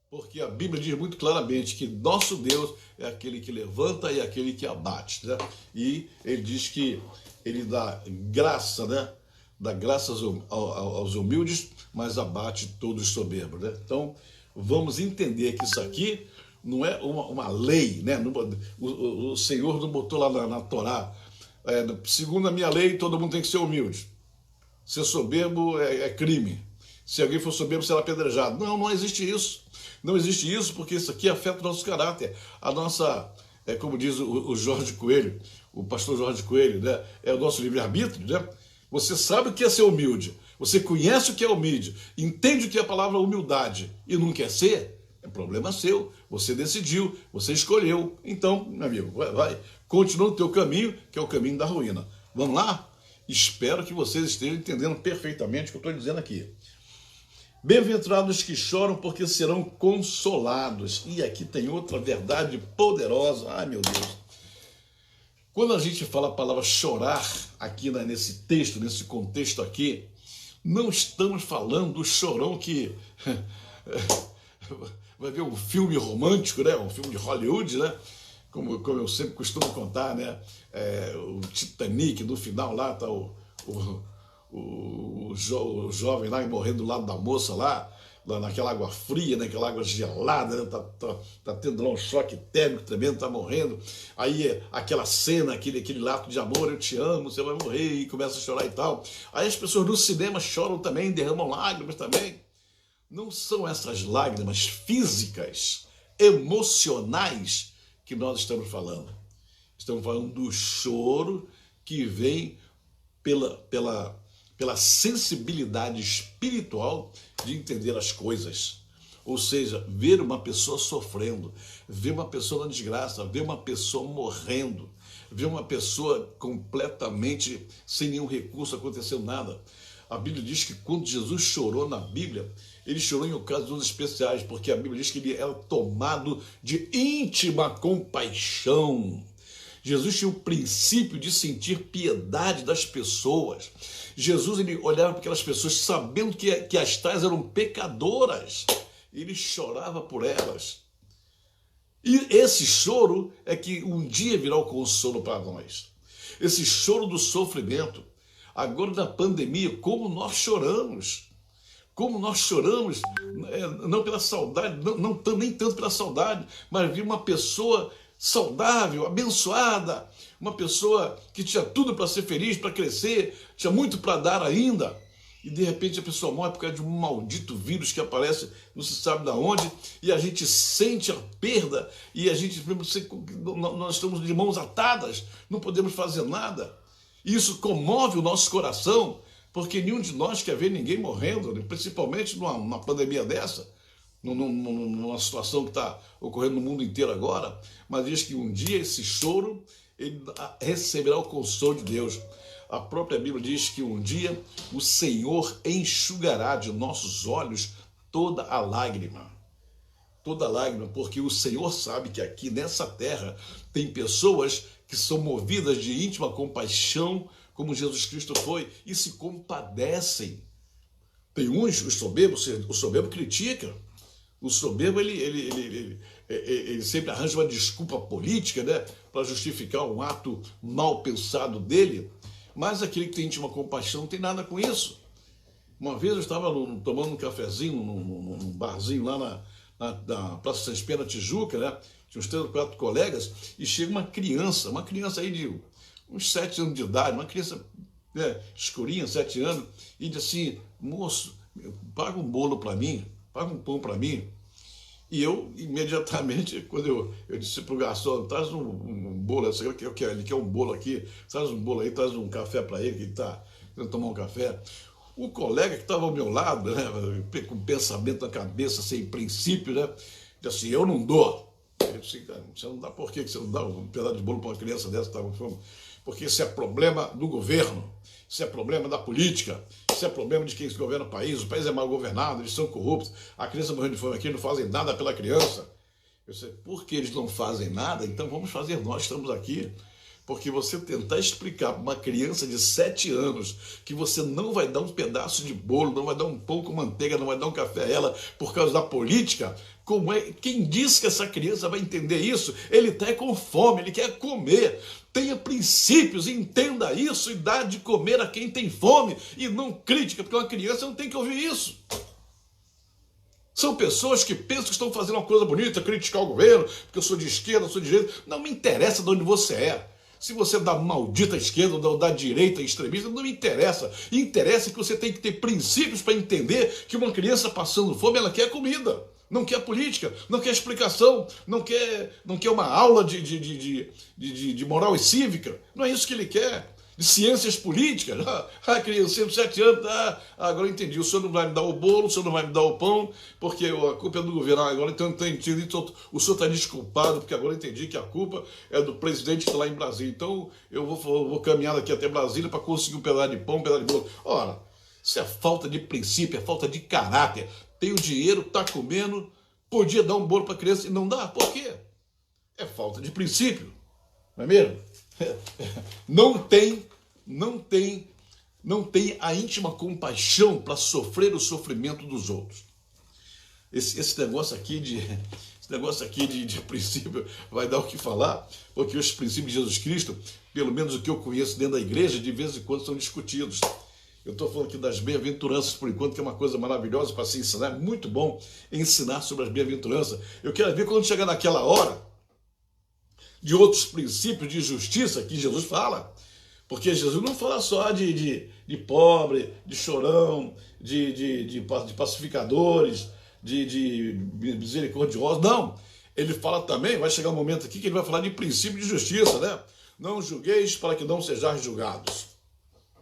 Porque a Bíblia diz muito claramente que nosso Deus é aquele que levanta e aquele que abate, né? E ele diz que ele dá graça, né? Dá graças aos humildes, mas abate todos os soberbos, né? Então, vamos entender que isso aqui não é uma lei, né? O Senhor não botou lá na Torá, segundo a minha lei, todo mundo tem que ser humilde. Ser soberbo é crime. Se alguém for soberbo, será apedrejado. Não, não existe isso. Não existe isso, porque isso aqui afeta o nosso caráter, a nossa, como diz o Jorge Coelho, o pastor Jorge Coelho, né? É o nosso livre-arbítrio, né? Você sabe o que é ser humilde, você conhece o que é humilde, entende o que é a palavra humildade e não quer ser, é problema seu. Você decidiu, você escolheu. Então, meu amigo, vai, continua no teu caminho, que é o caminho da ruína. Vamos lá? Espero que vocês estejam entendendo perfeitamente o que eu estou dizendo aqui. Bem-aventurados que choram, porque serão consolados. E aqui tem outra verdade poderosa. Ai, meu Deus. Quando a gente fala a palavra chorar aqui nesse texto, nesse contexto aqui, não estamos falando do chorão que vai ver um filme romântico, né? Um filme de Hollywood, né? Como eu sempre costumo contar, né? O Titanic, no final lá tá o jovem lá morrendo do lado da moça lá naquela água fria, naquela água gelada, né? tá tendo lá um choque térmico tremendo, tá morrendo. Aí aquela cena, aquele ato de amor, eu te amo, você vai morrer, e começa a chorar e tal. Aí as pessoas no cinema choram também, derramam lágrimas também. Não são essas lágrimas físicas, emocionais que nós estamos falando. Estamos falando do choro que vem pela sensibilidade espiritual de entender as coisas. Ou seja, ver uma pessoa sofrendo, ver uma pessoa na desgraça, ver uma pessoa morrendo, ver uma pessoa completamente sem nenhum recurso, acontecendo nada. A Bíblia diz que quando Jesus chorou na Bíblia, ele chorou em ocasiões especiais, porque a Bíblia diz que ele era tomado de íntima compaixão. Jesus tinha o princípio de sentir piedade das pessoas. Jesus, ele olhava para aquelas pessoas sabendo que as tais eram pecadoras. Ele chorava por elas. E esse choro é que um dia virá o consolo para nós. Esse choro do sofrimento. Agora na pandemia, como nós choramos. Como nós choramos, não pela saudade, nem tanto pela saudade, mas vi uma pessoa saudável, abençoada, uma pessoa que tinha tudo para ser feliz, para crescer, tinha muito para dar ainda, e de repente a pessoa morre por causa de um maldito vírus que aparece, não se sabe de onde, e a gente sente a perda, e a gente, nós estamos de mãos atadas, não podemos fazer nada. Isso comove o nosso coração, porque nenhum de nós quer ver ninguém morrendo, principalmente numa pandemia dessa, numa situação que está ocorrendo no mundo inteiro agora, mas diz que um dia esse choro ele receberá o consolo de Deus. A própria Bíblia diz que um dia o Senhor enxugará de nossos olhos toda a lágrima. Toda a lágrima, porque o Senhor sabe que aqui nessa terra tem pessoas que são movidas de íntima compaixão, como Jesus Cristo foi, e se compadecem. Tem uns, o soberbo critica. O soberbo, ele sempre arranja uma desculpa política, né, para justificar um ato mal pensado dele, mas aquele que tem íntima compaixão não tem nada com isso. Uma vez eu estava tomando um cafezinho num barzinho lá na Praça São Espê, na Tijuca, né, tinha uns 3 ou 4 colegas, e chega uma criança aí de uns 7 anos de idade, uma criança, né, escurinha, 7 anos, e diz assim: moço, paga um bolo para mim, paga um pão para mim. E eu, imediatamente, quando eu disse para o garçom: traz um bolo, ele quer um bolo aqui, traz um bolo aí, traz um café para ele, que ele está querendo tomar um café. O colega que estava ao meu lado, né, com pensamento na cabeça, sem princípio, né, disse assim: eu não dou. Eu disse: cara, você não dá, por que você não dá um pedaço de bolo para uma criança dessa que está com fome? Porque isso é problema do governo, isso é problema da política, isso é problema de quem governa o país é mal governado, eles são corruptos, a criança morrendo de fome aqui, não fazem nada pela criança. Eu sei, por que eles não fazem nada? Então vamos fazer, nós estamos aqui. Porque você tentar explicar para uma criança de 7 anos que você não vai dar um pedaço de bolo, não vai dar um pão com manteiga, não vai dar um café a ela por causa da política, como é? Quem disse que essa criança vai entender isso? Ele está com fome, ele quer comer. Tenha princípios, entenda isso e dá de comer a quem tem fome e não crítica, porque uma criança não tem que ouvir isso. São pessoas que pensam que estão fazendo uma coisa bonita, criticar o governo, porque eu sou de esquerda, eu sou de direita. Não me interessa de onde você é. Se você é da maldita esquerda ou da direita extremista, não me interessa. Interessa que você tem que ter princípios para entender que uma criança passando fome, ela quer comida. Não quer política, não quer explicação, não quer uma aula de moral e cívica. Não é isso que ele quer. De ciências políticas. Criança de 7 anos, agora eu entendi. O senhor não vai me dar o bolo, o senhor não vai me dar o pão, porque a culpa é do governo. Agora então entendi, o senhor está desculpado, porque agora eu entendi que a culpa é do presidente que está lá em Brasília. Então eu vou caminhar daqui até Brasília para conseguir um pedaço de pão, um pedaço de bolo. Ora, isso é falta de princípio, é falta de caráter. Tem o dinheiro, está comendo, podia dar um bolo para a criança e não dá. Por quê? É falta de princípio. Não é mesmo? Não tem a íntima compaixão para sofrer o sofrimento dos outros. Esse negócio aqui de princípio vai dar o que falar, porque os princípios de Jesus Cristo, pelo menos o que eu conheço dentro da igreja, de vez em quando são discutidos. Eu estou falando aqui das bem-aventuranças, por enquanto, que é uma coisa maravilhosa para se ensinar. É muito bom ensinar sobre as bem-aventuranças. Eu quero ver quando chegar naquela hora de outros princípios de justiça que Jesus fala. Porque Jesus não fala só de pobre, de chorão, de pacificadores, de misericordiosos. Não. Ele fala também, vai chegar um momento aqui que ele vai falar de princípio de justiça, né? Não julgueis para que não sejais julgados.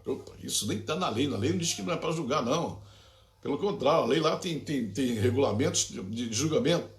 Opa, isso nem está na lei. Na lei não diz que não é para julgar, não. Pelo contrário, a lei lá tem regulamentos de julgamento.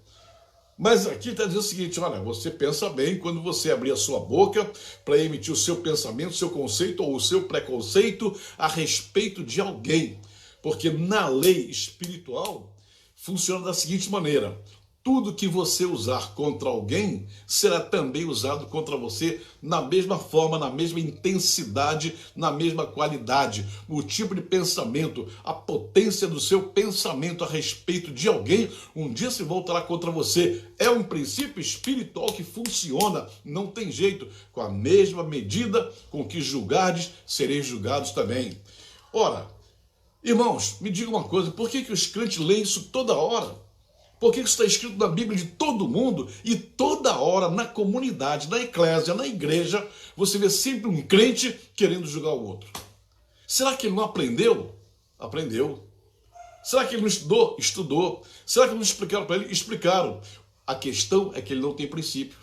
Mas aqui está dizendo o seguinte, olha, você pensa bem quando você abrir a sua boca para emitir o seu pensamento, o seu conceito ou o seu preconceito a respeito de alguém. Porque na lei espiritual funciona da seguinte maneira: tudo que você usar contra alguém será também usado contra você na mesma forma, na mesma intensidade, na mesma qualidade. O tipo de pensamento, a potência do seu pensamento a respeito de alguém, um dia se voltará contra você. É um princípio espiritual que funciona, não tem jeito. Com a mesma medida com que julgardes, sereis julgados também. Ora, irmãos, me diga uma coisa, por que os crentes leem isso toda hora? Porque isso está escrito na Bíblia de todo mundo e toda hora na comunidade, na eclésia, na igreja, você vê sempre um crente querendo julgar o outro. Será que ele não aprendeu? Aprendeu. Será que ele não estudou? Estudou. Será que não explicaram para ele? Explicaram. A questão é que ele não tem princípio.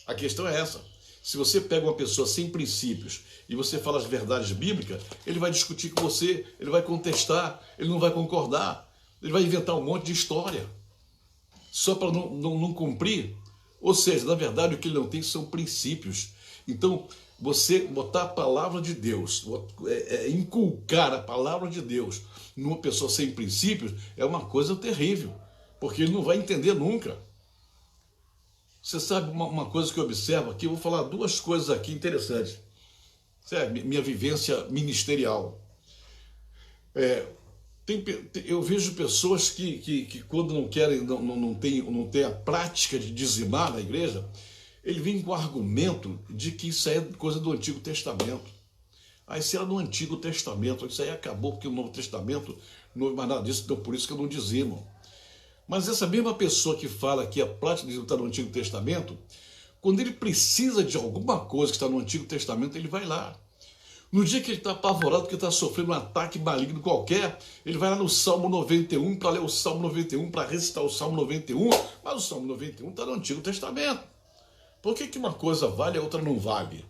A questão é essa. Se você pega uma pessoa sem princípios e você fala as verdades bíblicas, ele vai discutir com você, ele vai contestar, ele não vai concordar. Ele vai inventar um monte de história só para não cumprir. Ou seja, na verdade, o que ele não tem são princípios. Então, você botar a palavra de Deus, inculcar a palavra de Deus numa pessoa sem princípios é uma coisa terrível, porque ele não vai entender nunca. Você sabe uma coisa que eu observo aqui? Eu vou falar duas coisas aqui interessantes. Minha vivência ministerial. Eu vejo pessoas que quando não querem, não tem a prática de dizimar na igreja, ele vem com o argumento de que isso aí é coisa do Antigo Testamento. Isso era no Antigo Testamento, isso aí acabou porque o Novo Testamento não houve mais nada disso, então por isso que eu não dizimo. Mas essa mesma pessoa que fala que a prática de dizimar está no Antigo Testamento, quando ele precisa de alguma coisa que está no Antigo Testamento, ele vai lá. No dia que ele está apavorado porque está sofrendo um ataque maligno qualquer, ele vai lá no Salmo 91 para ler o Salmo 91, para recitar o Salmo 91, mas o Salmo 91 está no Antigo Testamento. Por que uma coisa vale e a outra não vale?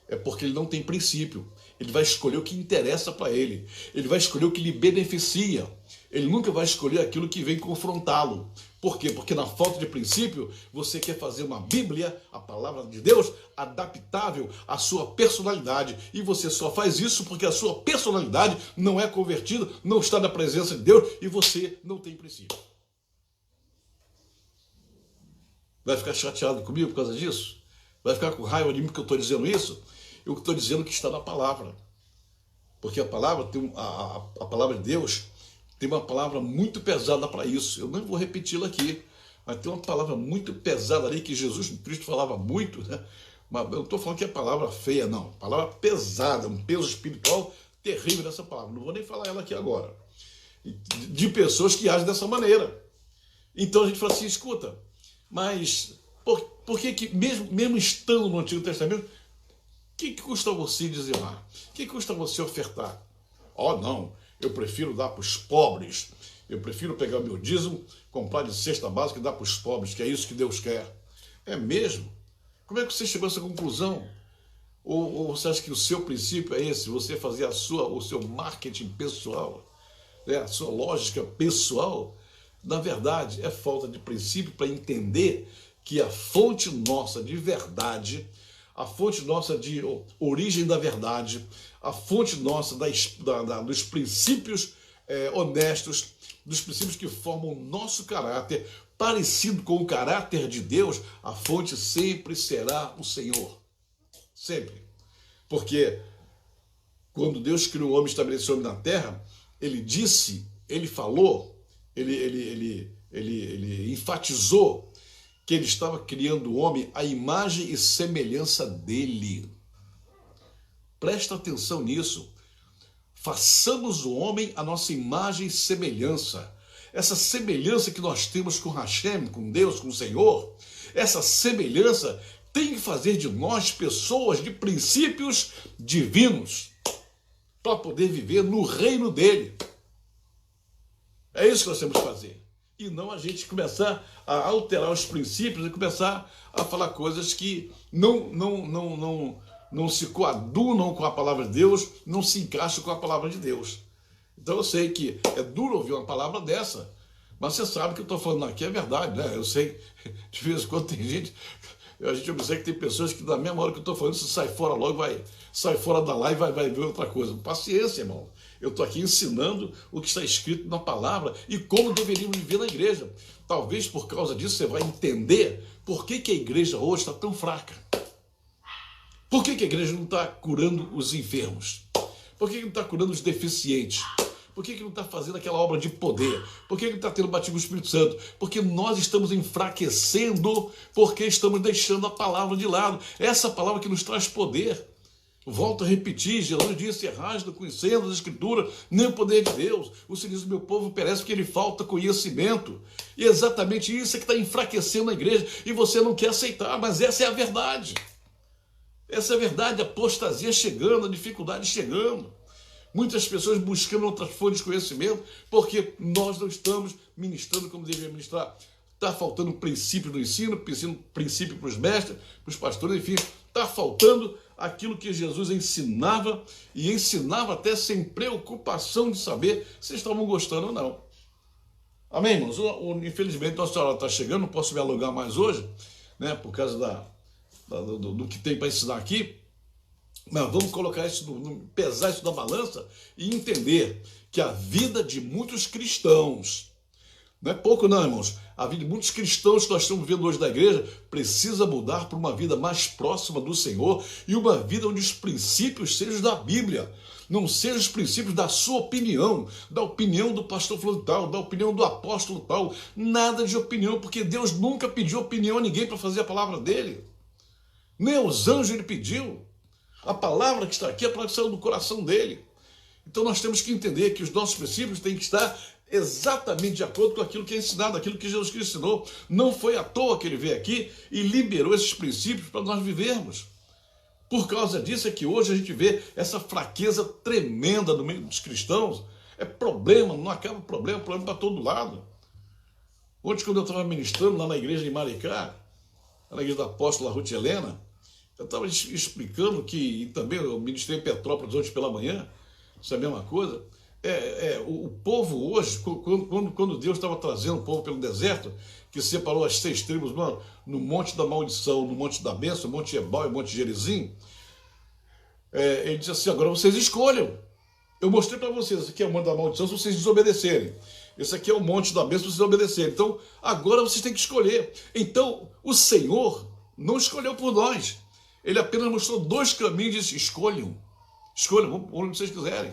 É porque ele não tem princípio. Ele vai escolher o que interessa para ele. Ele vai escolher o que lhe beneficia. Ele nunca vai escolher aquilo que vem confrontá-lo. Por quê? Porque na falta de princípio, você quer fazer uma Bíblia, a palavra de Deus, adaptável à sua personalidade. E você só faz isso porque a sua personalidade não é convertida, não está na presença de Deus e você não tem princípio. Vai ficar chateado comigo por causa disso? Vai ficar com raiva de mim porque eu estou dizendo isso? Eu estou dizendo que está na palavra. Porque a palavra, a palavra de Deus tem uma palavra muito pesada para isso. Eu não vou repeti-la aqui, mas tem uma palavra muito pesada ali que Jesus Cristo falava muito, né? Mas eu não estou falando que é palavra feia, não. Palavra pesada, um peso espiritual terrível nessa palavra. Não vou nem falar ela aqui agora. de pessoas que agem dessa maneira. Então a gente fala assim, escuta, mas por que mesmo estando no Antigo Testamento, o que custa você dizimar? O que custa você ofertar? Oh, não, eu prefiro dar para os pobres. Eu prefiro pegar o meu dízimo, comprar de cesta básica e dar para os pobres, que é isso que Deus quer. É mesmo? Como é que você chegou a essa conclusão? Ou você acha que o seu princípio é esse? Você fazer o seu marketing pessoal, né? A sua lógica pessoal? Na verdade, é falta de princípio para entender que a fonte nossa de verdade, a fonte nossa de origem da verdade, a fonte nossa dos princípios honestos, dos princípios que formam o nosso caráter, parecido com o caráter de Deus, a fonte sempre será o Senhor. Sempre. Porque quando Deus criou o homem e estabeleceu o homem na terra, ele disse, ele falou, ele enfatizou que ele estava criando o homem à imagem e semelhança dele. Presta atenção nisso. Façamos o homem a nossa imagem e semelhança. Essa semelhança que nós temos com Hashem, com Deus, com o Senhor, essa semelhança tem que fazer de nós pessoas de princípios divinos para poder viver no reino dele. É isso que nós temos que fazer. E não a gente começar a alterar os princípios e começar a falar coisas que não se coadunam com a palavra de Deus, não se encaixam com a palavra de Deus. Então eu sei que é duro ouvir uma palavra dessa, mas você sabe que eu estou falando aqui é verdade, né? Eu sei, de vez em quando tem gente, a gente observa que tem pessoas que na mesma hora que eu estou falando, você sai fora logo, sai fora da live e vai ver outra coisa. Paciência, irmão. Eu estou aqui ensinando o que está escrito na palavra e como deveríamos viver na igreja. Talvez por causa disso você vai entender por que a igreja hoje está tão fraca. Por que a igreja não está curando os enfermos? Por que não está curando os deficientes? Por que não está fazendo aquela obra de poder? Por que não está tendo batismo do Espírito Santo? Porque nós estamos enfraquecendo, porque estamos deixando a palavra de lado. Essa palavra que nos traz poder. Volto a repetir, Jesus disse, errais no conhecendo as Escrituras, nem o poder de Deus. O Senhor diz, meu povo perece porque ele falta conhecimento. E exatamente isso é que está enfraquecendo a igreja. E você não quer aceitar, mas essa é a verdade. Essa é a verdade, a apostasia chegando, a dificuldade chegando. Muitas pessoas buscando outras fontes de conhecimento, porque nós não estamos ministrando como deveríamos ministrar. Está faltando princípio do ensino, princípio para os mestres, para os pastores, enfim. Está faltando aquilo que Jesus ensinava, e ensinava até sem preocupação de saber se estavam gostando ou não. Amém, irmãos? Infelizmente, nossa hora está chegando, não posso me alongar mais hoje, né, por causa do que tem para ensinar aqui. Mas vamos colocar isso, pesar isso na balança e entender que a vida de muitos cristãos, não é pouco não, irmãos, a vida de muitos cristãos que nós estamos vivendo hoje na igreja precisa mudar para uma vida mais próxima do Senhor e uma vida onde os princípios sejam da Bíblia, não sejam os princípios da sua opinião, da opinião do pastor fulano tal, da opinião do apóstolo tal, nada de opinião, porque Deus nunca pediu opinião a ninguém para fazer a palavra dele, nem aos anjos ele pediu. A palavra que está aqui é a palavra que saiu do coração dele. Então nós temos que entender que os nossos princípios têm que estar exatamente de acordo com aquilo que é ensinado, aquilo que Jesus Cristo ensinou. Não foi à toa que ele veio aqui e liberou esses princípios para nós vivermos. Por causa disso é que hoje a gente vê essa fraqueza tremenda no meio dos cristãos. É problema, não acaba o problema para todo lado. Ontem, quando eu estava ministrando lá na igreja de Maricá, na igreja da apóstola Ruth Helena, eu estava explicando que, e também eu ministrei em Petrópolis hoje pela manhã, isso é a mesma coisa. O povo hoje, quando Deus estava trazendo o povo pelo deserto, que separou as 6 tribos no Monte da Maldição, no Monte da Bênção, no Monte Ebal e no Monte Gerizim, ele disse assim, agora vocês escolham. Eu mostrei para vocês, esse aqui é o Monte da Maldição se vocês desobedecerem. Esse aqui é o Monte da Bênção se vocês obedecerem. Então, agora vocês têm que escolher. Então, o Senhor não escolheu por nós. Ele apenas mostrou 2 caminhos e disse, escolham, vão onde vocês quiserem.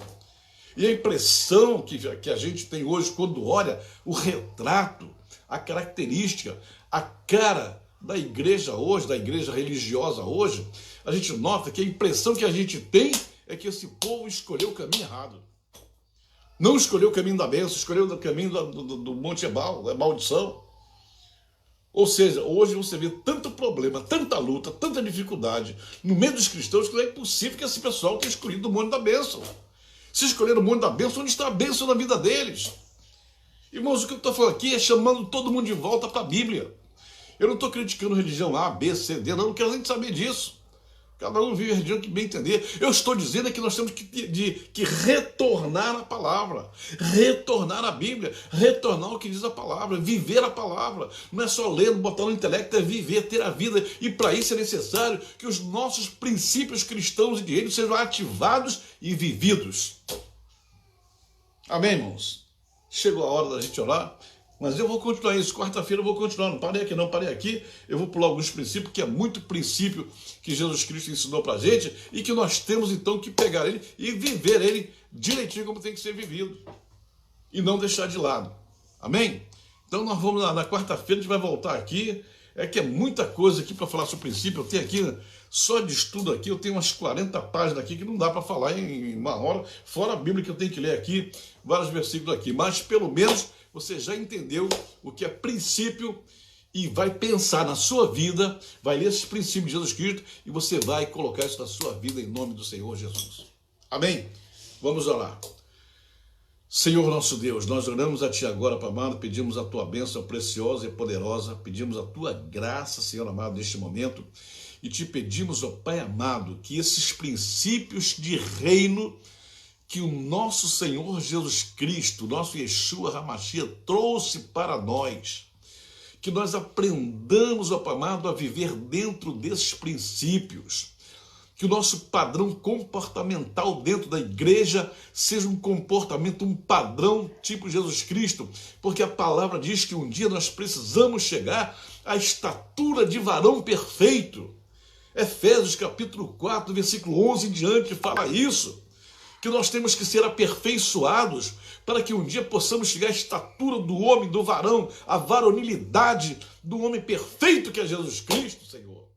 E a impressão que a gente tem hoje, quando olha o retrato, a característica, a cara da igreja hoje, da igreja religiosa hoje, a gente nota que a impressão que a gente tem é que esse povo escolheu o caminho errado. Não escolheu o caminho da bênção, escolheu o caminho do Monte Ebal, da maldição. Ou seja, hoje você vê tanto problema, tanta luta, tanta dificuldade no meio dos cristãos que não é possível que esse pessoal tenha escolhido o monte da bênção. Se escolheram o monte da bênção, onde está a bênção na vida deles? Irmãos, o que eu estou falando aqui é chamando todo mundo de volta para a Bíblia. Eu não estou criticando religião A, B, C, D, não quero nem saber disso. Cada um vive a religião que bem entender. Eu estou dizendo que nós temos que retornar à palavra, retornar à Bíblia, retornar ao que diz a palavra, viver a palavra. Não é só ler, botar no intelecto, é viver, ter a vida. E para isso é necessário que os nossos princípios cristãos e de reino sejam ativados e vividos. Amém, irmãos? Chegou a hora da gente orar. Mas eu vou continuar isso, quarta-feira eu vou continuar, não parei aqui não, parei aqui, eu vou pular alguns princípios, que é muito princípio que Jesus Cristo ensinou pra gente, e que nós temos então que pegar ele e viver ele direitinho como tem que ser vivido, e não deixar de lado, amém? Então nós vamos lá, na quarta-feira a gente vai voltar aqui, é que é muita coisa aqui para falar sobre princípio, eu tenho aqui, só de estudo aqui, eu tenho umas 40 páginas aqui que não dá para falar em uma hora, fora a Bíblia que eu tenho que ler aqui, vários versículos aqui, mas pelo menos você já entendeu o que é princípio e vai pensar na sua vida, vai ler esses princípios de Jesus Cristo e você vai colocar isso na sua vida em nome do Senhor Jesus. Amém? Vamos orar. Senhor nosso Deus, nós oramos a Ti agora, Pai amado, pedimos a Tua bênção preciosa e poderosa, pedimos a Tua graça, Senhor amado, neste momento, e Te pedimos, ó Pai amado, que esses princípios de reino que o nosso Senhor Jesus Cristo, nosso Yeshua HaMashiach, trouxe para nós, que nós aprendamos, ó Pai amado, a viver dentro desses princípios, que o nosso padrão comportamental dentro da igreja seja um comportamento, um padrão tipo Jesus Cristo, porque a palavra diz que um dia nós precisamos chegar à estatura de varão perfeito. Efésios capítulo 4, versículo 11 em diante fala isso, que nós temos que ser aperfeiçoados para que um dia possamos chegar à estatura do homem, do varão, a varonilidade do homem perfeito que é Jesus Cristo, Senhor.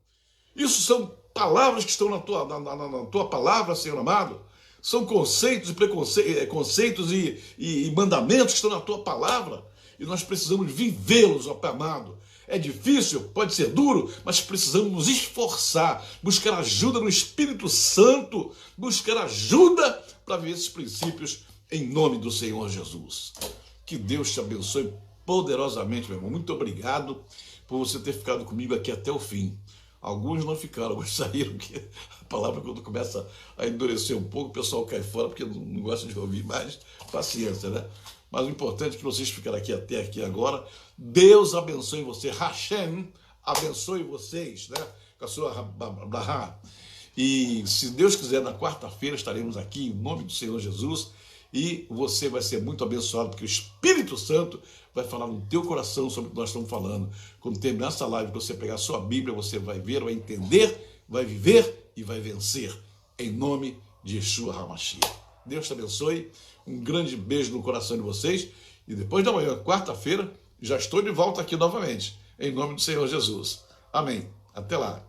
Isso são palavras que estão na tua palavra, Senhor amado. São conceitos e conceitos e mandamentos que estão na tua palavra. E nós precisamos vivê-los, ó Pai amado. É difícil, pode ser duro, mas precisamos nos esforçar, buscar ajuda no Espírito Santo, buscar ajuda para viver esses princípios em nome do Senhor Jesus. Que Deus te abençoe poderosamente, meu irmão. Muito obrigado por você ter ficado comigo aqui até o fim. Alguns não ficaram, alguns saíram, porque a palavra quando começa a endurecer um pouco, o pessoal cai fora, porque não gosta de ouvir mais. Paciência, né? Mas o importante é que vocês ficaram aqui até aqui agora. Deus abençoe você. Hashem abençoe vocês, né? Com a sua Brahá. E se Deus quiser, na quarta-feira estaremos aqui em nome do Senhor Jesus. E você vai ser muito abençoado, porque o Espírito Santo vai falar no teu coração sobre o que nós estamos falando. Quando terminar essa live, você pegar a sua Bíblia, você vai ver, vai entender, vai viver e vai vencer. Em nome de Yeshua HaMashiach. Deus te abençoe. Um grande beijo no coração de vocês. E depois da manhã, quarta-feira, já estou de volta aqui novamente. Em nome do Senhor Jesus. Amém. Até lá.